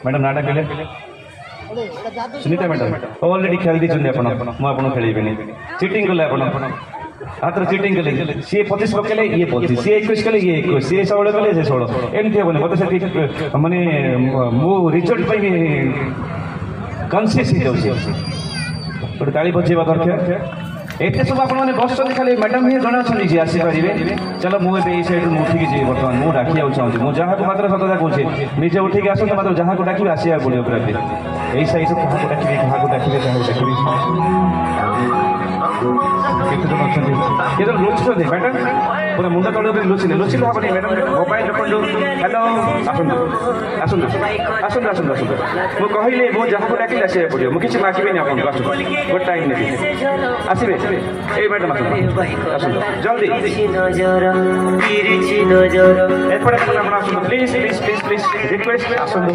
Madam नाटा खेले Sunita madam already खेल दी मुझे खेल चिटिंग कले हाथ चिटिंग कले सी 25 पकड़े ये 25 सी 21 कले ये 21 सी 16 कले से 16 एमती हे मत माने मो रिजल्ट कनसीयस गोटे ताली बजेवा दरकार एत सब आपने बस खाली मैडम ही जन जी आसीपारे चलो मुझे सैड उठिकी जी बर्तमान मुझे डाकिया चाहूँगी मुझे जहाँ को मात्र सतता कहे निजे उठिकी आसते मात्र जहाँ को डाक आसा पड़ो पूरा यही सैड क्या डाकि क्या डाकि क्या लुचुंट मैडम पूरा मुंड तौर लुचिले लुचिले हम मैडम मोबाइल रखु हेलो आसतु आसतु आसतु आसतु मुझे कहली मुझे जहाँ को डाक आसा पड़ो मुझे किसी मागिबेनि आपको गोटे टाइम नेबी आसबे ए मैडम आसतु जल्दी एपटे please please please please request आसतु।